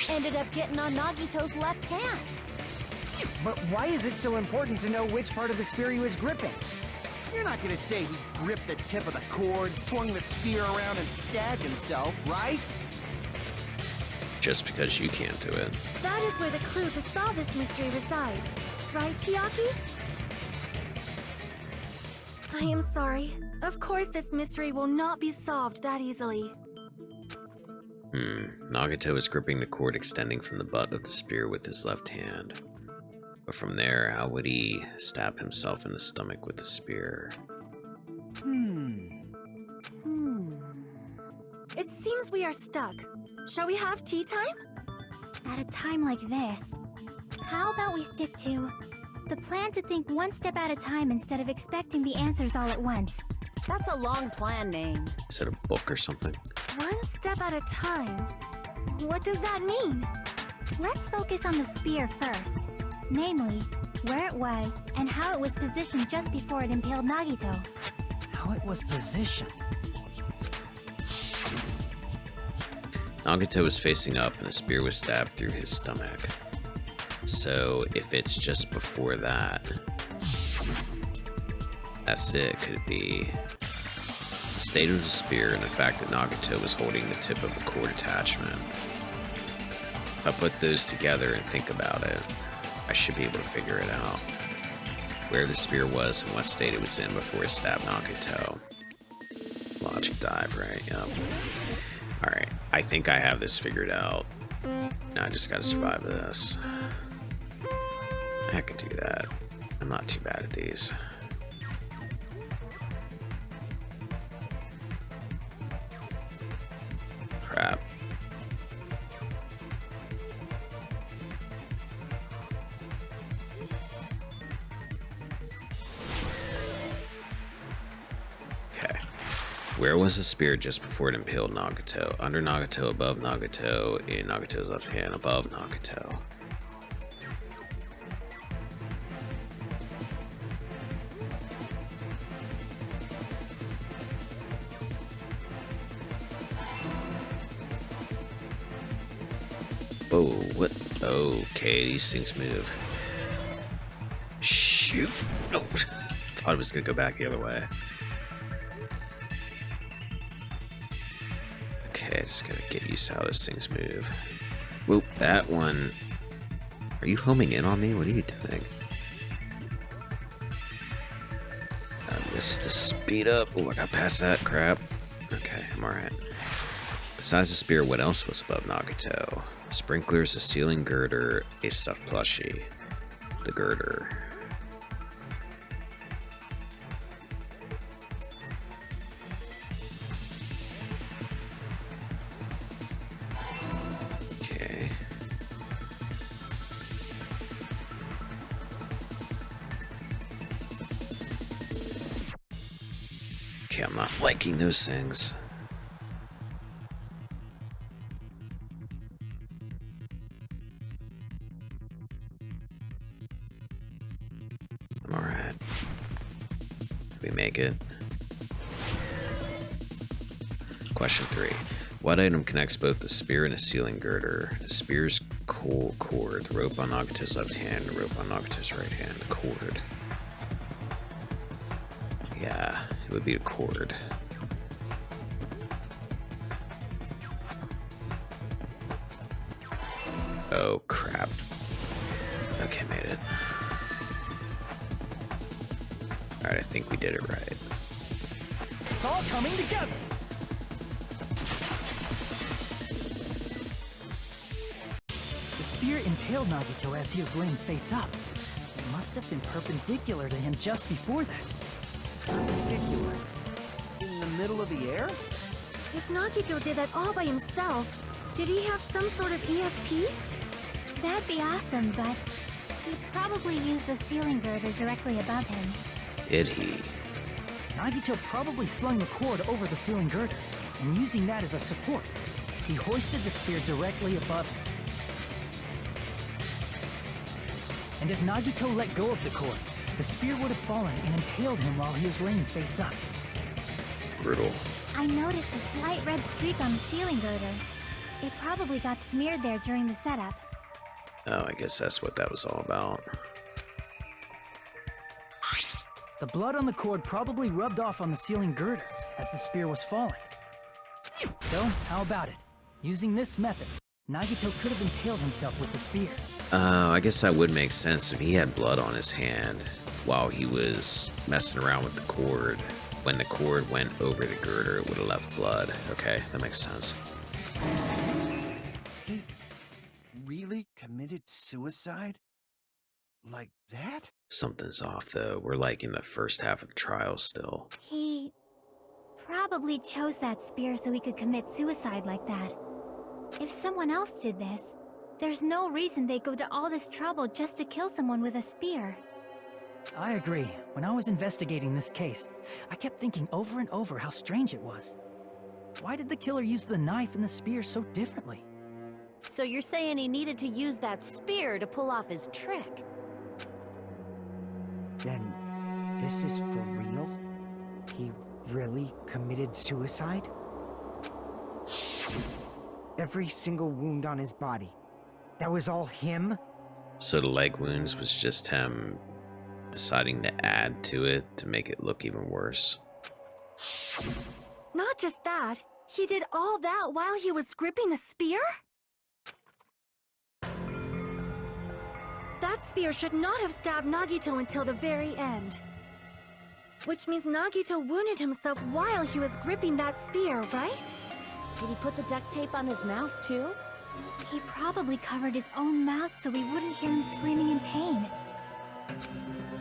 ended up getting on Nagito's left hand. But why is it so important to know which part of the spear he was gripping? You're not gonna say he gripped the tip of the cord, swung the spear around, and stabbed himself, right? Just because you can't do it. That is where the clue to solve this mystery resides. Right, Chiaki? I am sorry. Of course this mystery will not be solved that easily. Nagito is gripping the cord extending from the butt of the spear with his left hand. But from there, how would he stab himself in the stomach with the spear? It seems we are stuck. Shall we have tea time? At a time like this, how about we stick to the plan to think one step at a time instead of expecting the answers all at once? That's a long plan name. Is it a book or something? One step at a time? What does that mean? Let's focus on the spear first. Namely, where it was and how it was positioned just before it impaled Nagito. How it was positioned. Nagito was facing up and the spear was stabbed through his stomach. So if it's just before that, that's it. Could it be the state of the spear and the fact that Nagito was holding the tip of the cord attachment? If I put those together and think about it, I should be able to figure it out. Where the spear was and what state it was in before it stabbed Nagito. Logic dive, right? Yep. Alright, I think I have this figured out. Now I just gotta survive this. I can do that. I'm not too bad at these. Crap. Okay. Where was the spear just before it impaled Nagito? Under Nagito, above Nagito, in Nagito's left hand, above Nagito. Whoa, what? Okay, these things move. Shoot! Nope. Thought it was gonna go back the other way. Okay, just gotta get used to how those things move. Whoop, that one. Are you homing in on me? What are you doing? I missed the speed up. Oh, I got past that crap. Okay, I'm alright. Besides the spear, what else was above Nagito? Sprinklers, a ceiling girder, a stuffed plushie. The girder. Okay. Okay, I'm not liking those things. I'm alright. We make it. Question 3. What item connects both the spear and a ceiling girder? The spear's cord, the rope on Nagito's left hand, the rope on Nagito's right hand, the cord. Yeah, it would be a cord. Oh crap. Okay, made it. Alright, I think we did it right. It's all coming together. The spear impaled Nagito as he was laying face up. It must have been perpendicular to him just before that. Perpendicular. In the middle of the air? If Nagito did that all by himself, did he have some sort of ESP? That'd be awesome, but he'd probably use the ceiling girder directly above him. Did he? Nagito probably slung the cord over the ceiling girder, and using that as a support, he hoisted the spear directly above him. And if Nagito let go of the cord, the spear would have fallen and impaled him while he was laying face up. Brutal. I noticed a slight red streak on the ceiling girder. It probably got smeared there during the setup. Oh, I guess that's what that was all about. The blood on the cord probably rubbed off on the ceiling girder as the spear was falling. So, how about it? Using this method, Nagito could have impaled himself with the spear. I guess that would make sense if he had blood on his hand while he was messing around with the cord. When the cord went over the girder, it would have left blood. Okay, that makes sense. Are you serious? He really committed suicide? Like that? Something's off, though. We're like in the first half of the trial still. He probably chose that spear so he could commit suicide like that. If someone else did this, there's no reason they'd go to all this trouble just to kill someone with a spear. I agree. When I was investigating this case, I kept thinking over and over how strange it was. Why did the killer use the knife and the spear so differently? So you're saying he needed to use that spear to pull off his trick? Then, this is for real? He really committed suicide? Every single wound on his body. That was all him? So the leg wounds was just him deciding to add to it to make it look even worse. Not just that, he did all that while he was gripping the spear? That spear should not have stabbed Nagito until the very end. Which means Nagito wounded himself while he was gripping that spear, right? Did he put the duct tape on his mouth too? He probably covered his own mouth so we wouldn't hear him screaming in pain.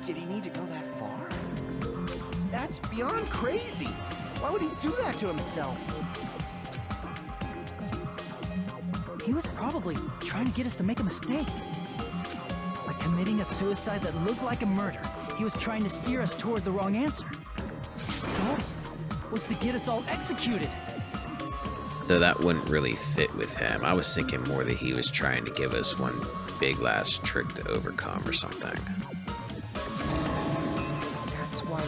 Did he need to go that far? That's beyond crazy. Why would he do that to himself? He was probably trying to get us to make a mistake. By committing a suicide that looked like a murder, he was trying to steer us toward the wrong answer. His goal was to get us all executed. Though that wouldn't really fit with him. I was thinking more that he was trying to give us one big last trick to overcome or something. That's why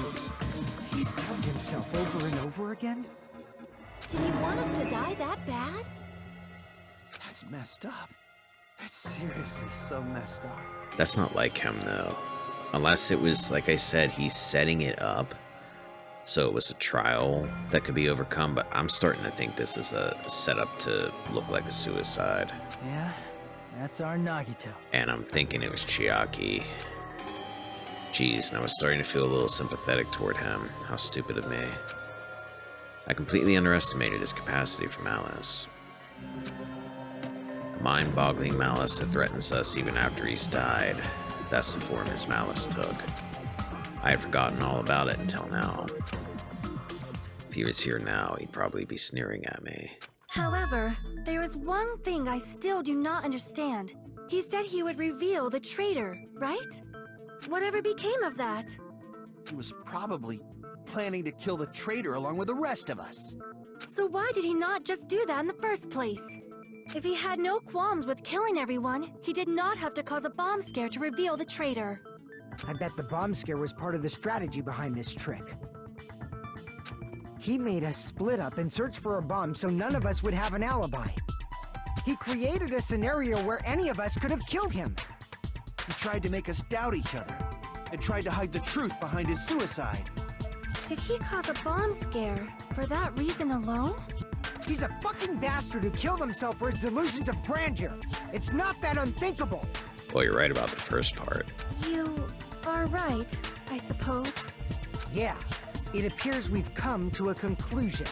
he stabbed himself over and over again? Did he want us to die that bad? That's messed up. That's seriously so messed up. That's not like him, though. Unless it was, like I said, he's setting it up so it was a trial that could be overcome, but I'm starting to think this is a setup to look like a suicide. Yeah, that's our Nagito. And I'm thinking it was Chiaki. Jeez, and I was starting to feel a little sympathetic toward him. How stupid of me. I completely underestimated his capacity for malice. Mind-boggling malice that threatens us even after he's died. That's the form his malice took. I had forgotten all about it until now. If he was here now, he'd probably be sneering at me. However, there is one thing I still do not understand. He said he would reveal the traitor, right? Whatever became of that? He was probably planning to kill the traitor along with the rest of us. So why did he not just do that in the first place? If he had no qualms with killing everyone, he did not have to cause a bomb scare to reveal the traitor. I bet the bomb scare was part of the strategy behind this trick. He made us split up and search for a bomb so none of us would have an alibi. He created a scenario where any of us could have killed him. He tried to make us doubt each other and tried to hide the truth behind his suicide. Did he cause a bomb scare for that reason alone? He's a fucking bastard who killed himself for his delusions of grandeur. It's not that unthinkable. Well, you're right about the first part. You are right, I suppose. Yeah, it appears we've come to a conclusion.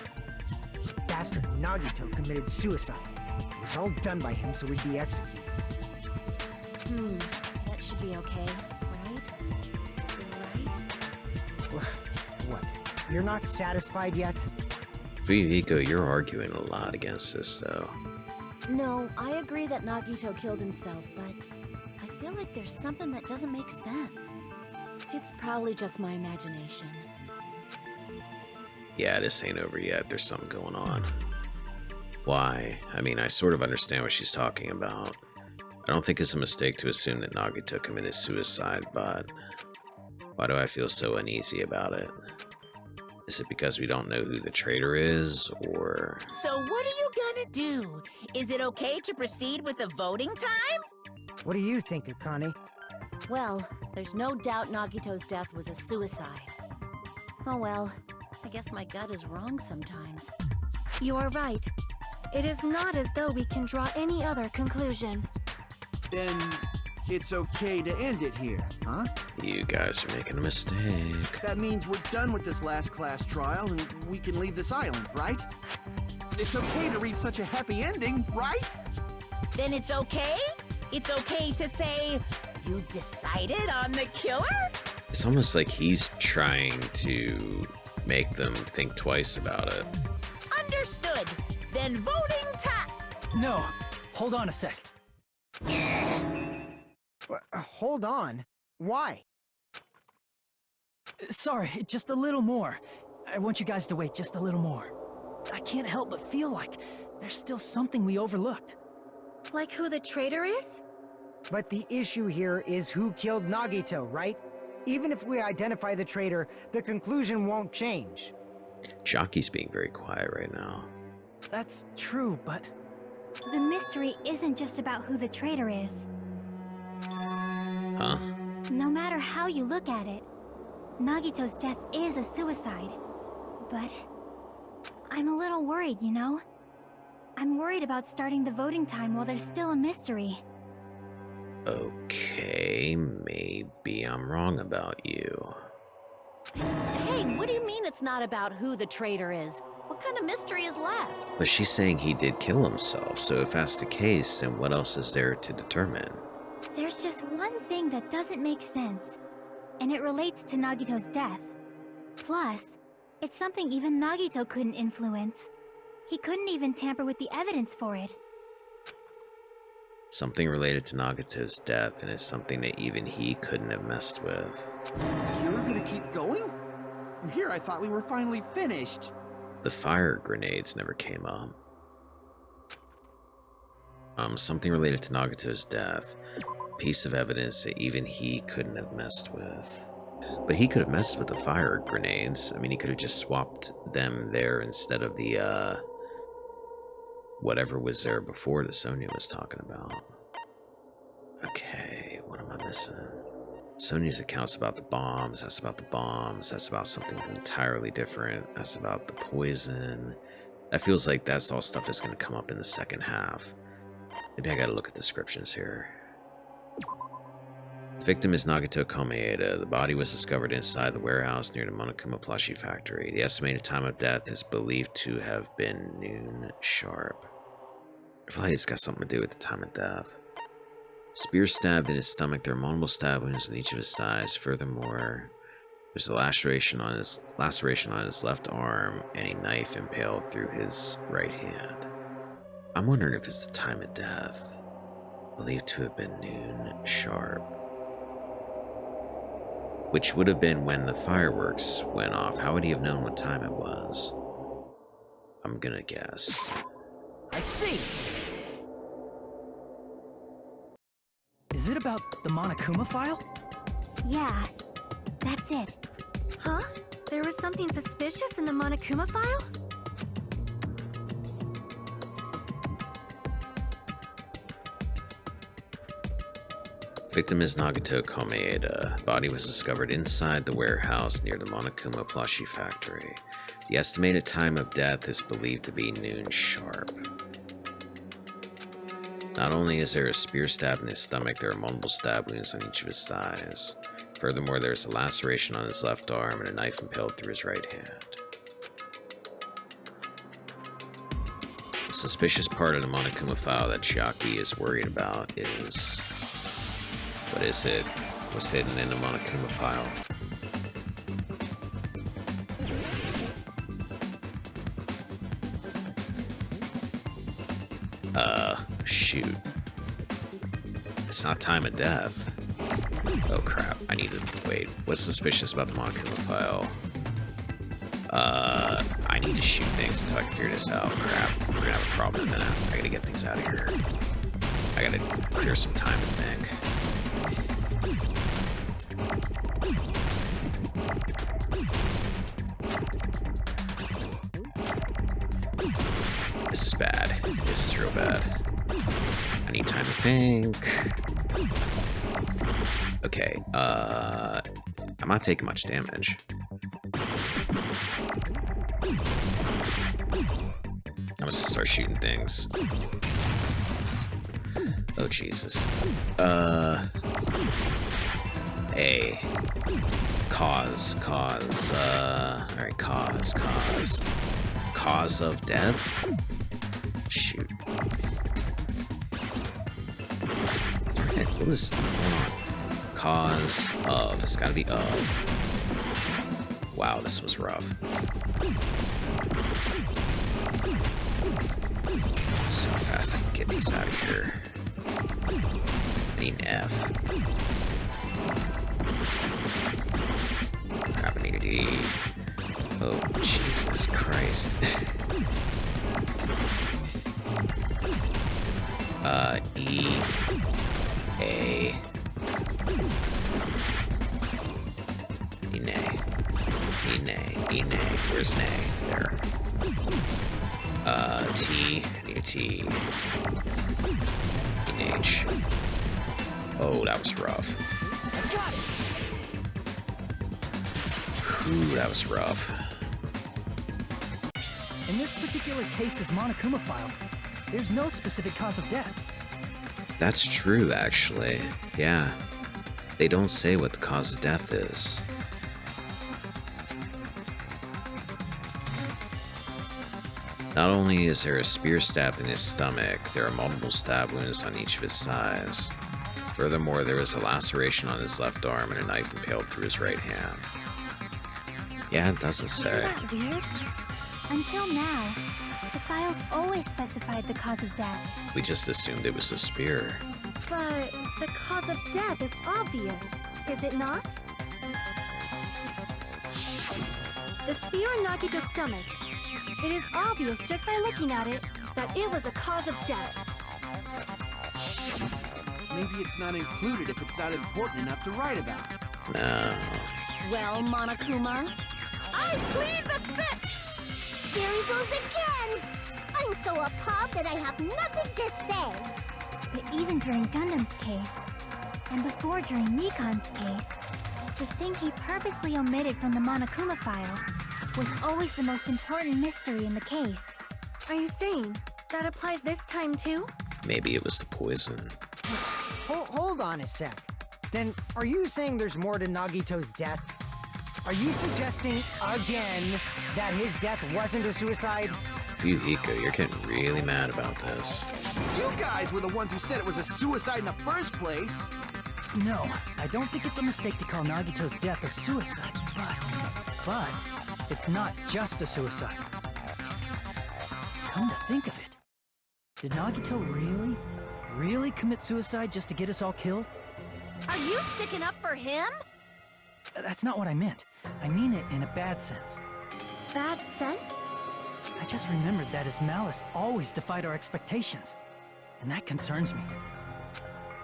Bastard Nagito committed suicide. It was all done by him so we'd be executed. That should be okay, right? Right? What? You're not satisfied yet? Fuyuhiko, you're arguing a lot against this, though. No, I agree that Nagito killed himself, but I feel like there's something that doesn't make sense. It's probably just my imagination. Yeah, this ain't over yet. There's something going on. Why? I mean, I sort of understand what she's talking about. I don't think it's a mistake to assume that Nagito committed suicide, but why do I feel so uneasy about it? Is it because we don't know who the traitor is, or... So what are you gonna do? Is it okay to proceed with the voting time? What do you think, Akane? Well, there's no doubt Nagito's death was a suicide. Oh well, I guess my gut is wrong sometimes. You are right. It is not as though we can draw any other conclusion. Then it's okay to end it here, huh? You guys are making a mistake. That means we're done with this last class trial and we can leave this island, right? It's okay to reach such a happy ending, right? Then it's okay? It's okay to say, you've decided on the killer? It's almost like he's trying to make them think twice about it. Understood. Then voting time. No, hold on a sec. Hold on. Why? Sorry, just a little more. I want you guys to wait just a little more. I can't help but feel like there's still something we overlooked. Like who the traitor is? But the issue here is who killed Nagito, right? Even if we identify the traitor, the conclusion won't change. Jaki's being very quiet right now. That's true, but... The mystery isn't just about who the traitor is. Huh? No matter how you look at it, Nagito's death is a suicide. But I'm a little worried, you know? I'm worried about starting the voting time while there's still a mystery. Okay, maybe I'm wrong about you. Hey, what do you mean it's not about who the traitor is? What kind of mystery is left? But she's saying he did kill himself, so if that's the case, then what else is there to determine? There's just one thing that doesn't make sense, and it relates to Nagito's death. Plus, it's something even Nagito couldn't influence. He couldn't even tamper with the evidence for it. Something related to Nagito's death, and it's something that even he couldn't have messed with. You're gonna keep going? Here, I thought we were finally finished. The fire grenades never came up. Something related to Nagito's death. Piece of evidence that even he couldn't have messed with. But he could have messed with the fire grenades. I mean, he could have just swapped them there instead of the, whatever was there before that Sonia was talking about. Okay, what am I missing? Sony's accounts about the bombs, that's about the bombs, that's about something entirely different, that's about the poison. That feels like that's all stuff that's going to come up in the second half. Maybe I gotta look at descriptions here. The victim is Nagito Komeeda. The body was discovered inside the warehouse near the Monokuma plushie factory. The estimated time of death is believed to have been noon sharp. I feel like it's got something to do with the time of death. Spear stabbed in his stomach. There are multiple stab wounds on each of his thighs. Furthermore, there's a laceration on his left arm and a knife impaled through his right hand. I'm wondering if it's the time of death. Believed to have been noon sharp. Which would have been when the fireworks went off. How would he have known what time it was? I'm gonna guess. I see! Is it about the Monokuma file? Yeah, that's it. Huh? There was something suspicious in the Monokuma file? Victim is Nagito Komeeda. Body was discovered inside the warehouse near the Monokuma plushie factory. The estimated time of death is believed to be noon sharp. Not only is there a spear stab in his stomach, there are multiple stab wounds on each of his thighs. Furthermore, there is a laceration on his left arm and a knife impaled through his right hand. The suspicious part of the Monokuma file that Chiaki is worried about is... what is it? What's hidden in the Monokuma file? Shoot. It's not time of death. Oh crap, I need to wait. What's suspicious about the Monokuma file? I need to shoot things until I can figure this out. Crap, I'm gonna have a problem in a minute. I gotta get things out of here. I gotta clear some time to think. This is bad. This is real bad. I need time to think. Okay, I'm not taking much damage. I'm just gonna start shooting things. Oh, Jesus. Alright, cause of death? Shoot. What is, hold on. Cause of, it's gotta be of. Wow, this was rough. So fast I can get these out of here. I need an F. Crap, I need a D. Oh, Jesus Christ. E. A. Ine. Where's nay? There. T. I need a T. H. Oh, that was rough. Ooh, that was rough. In this particular case's Monokuma file, there's no specific cause of death. That's true, actually. Yeah. They don't say what the cause of death is. Not only is there a spear stabbed in his stomach, there are multiple stab wounds on each of his thighs. Furthermore, there is a laceration on his left arm and a knife impaled through his right hand. Yeah, it doesn't say. Isn't that weird? Until now, the files always specified the cause of death. We just assumed it was the spear. But the cause of death is obvious, is it not? The spear in Nagito's stomach. It is obvious just by looking at it that it was a cause of death. Maybe it's not included if it's not important enough to write about. No. Well, Monokuma, I plead the fifth! There he goes again! I'm so appalled that I have nothing to say. But even during Gundam's case, and before during Nikon's case, the thing he purposely omitted from the Monokuma file was always the most important mystery in the case. Are you saying that applies this time too? Maybe it was the poison. Hold on a sec. Then, are you saying there's more to Nagito's death? Are you suggesting, again, that his death wasn't a suicide? Yuhiko, you're getting really mad about this. You guys were the ones who said it was a suicide in the first place. No, I don't think it's a mistake to call Nagito's death a suicide, but it's not just a suicide. Come to think of it, did Nagito really commit suicide just to get us all killed? Are you sticking up for him? That's not what I meant. I mean it in a bad sense. Bad sense? I just remembered that his malice always defied our expectations, and that concerns me.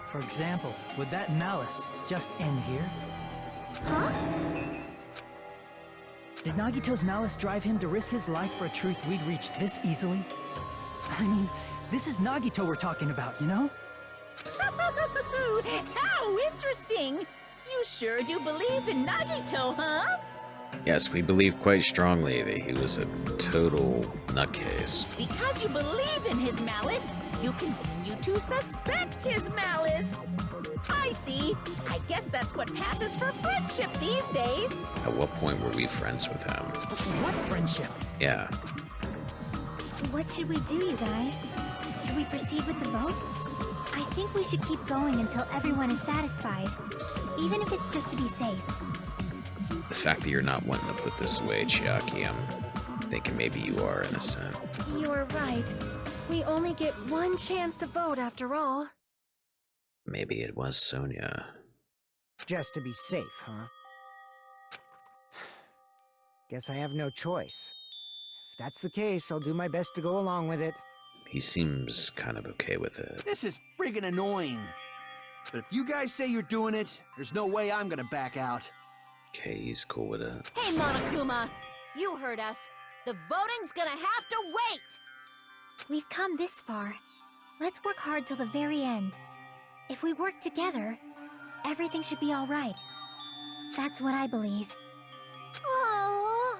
For example, would that malice just end here? Huh? Did Nagito's malice drive him to risk his life for a truth we'd reach this easily? I mean, this is Nagito we're talking about, you know? How interesting! You sure do believe in Nagito, huh? Yes, we believe quite strongly that he was a total nutcase. Because you believe in his malice, you continue to suspect his malice. I see. I guess that's what passes for friendship these days. At what point were we friends with him? What friendship? Yeah. What should we do, you guys? Should we proceed with the vote? I think we should keep going until everyone is satisfied, even if it's just to be safe. The fact that you're not wanting to put this away, Chiaki, I'm thinking maybe you are innocent. You are right. We only get one chance to vote after all. Maybe it was Sonia. Just to be safe, huh? Guess I have no choice. If that's the case, I'll do my best to go along with it. He seems kind of okay with it. This is friggin' annoying. But if you guys say you're doing it, there's no way I'm gonna back out. Okay, he's cool with it. Hey, Monokuma! You heard us. The voting's gonna have to wait! We've come this far. Let's work hard till the very end. If we work together, everything should be all right. That's what I believe. Oh,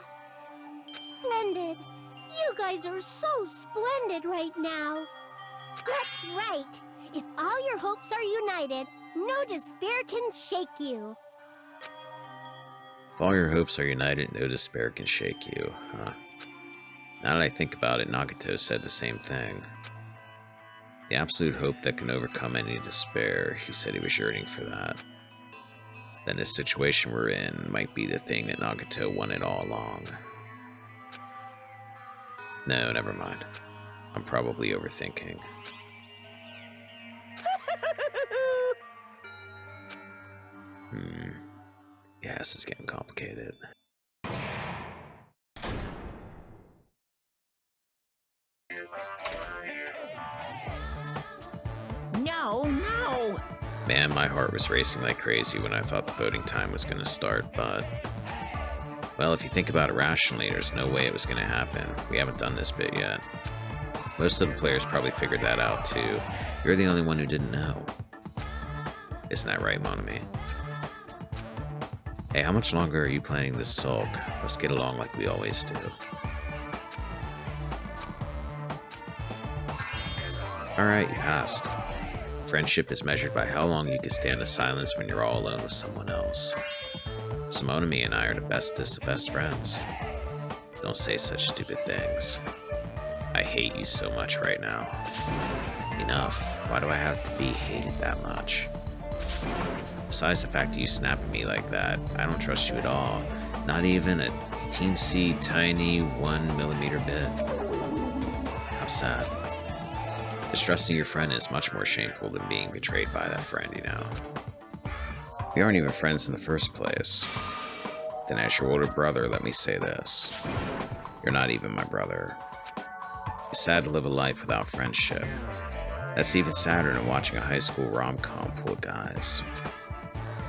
splendid. You guys are so splendid right now. That's right. If all your hopes are united, no despair can shake you. If all your hopes are united, no despair can shake you, huh? Now that I think about it, Nagito said the same thing. The absolute hope that can overcome any despair, he said he was yearning for that. Then the situation we're in might be the thing that Nagito wanted all along. No, never mind. I'm probably overthinking. Yeah, this is getting complicated. No! Man, my heart was racing like crazy when I thought the voting time was going to start, but... Well, if you think about it rationally, there's no way it was going to happen. We haven't done this bit yet. Most of the players probably figured that out too. You're the only one who didn't know. Isn't that right, Monomi? Hey, how much longer are you planning this sulk? Let's get along like we always do. Alright, you asked. Friendship is measured by how long you can stand in silence when you're all alone with someone else. Monomi and I are the bestest of best friends. Don't say such stupid things. I hate you so much right now. Enough. Why do I have to be hated that much? Besides the fact that you snap at me like that, I don't trust you at all. Not even a teensy tiny 1mm bit. How sad. Distrusting your friend is much more shameful than being betrayed by that friend, you know. We aren't even friends in the first place. Then as your older brother, let me say this. You're not even my brother. It's sad to live a life without friendship. That's even sadder than watching a high school rom-com full of guys.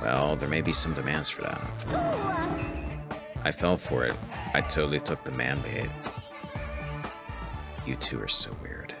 Well, there may be some demands for that. I fell for it. I totally took the man bait. You two are so weird.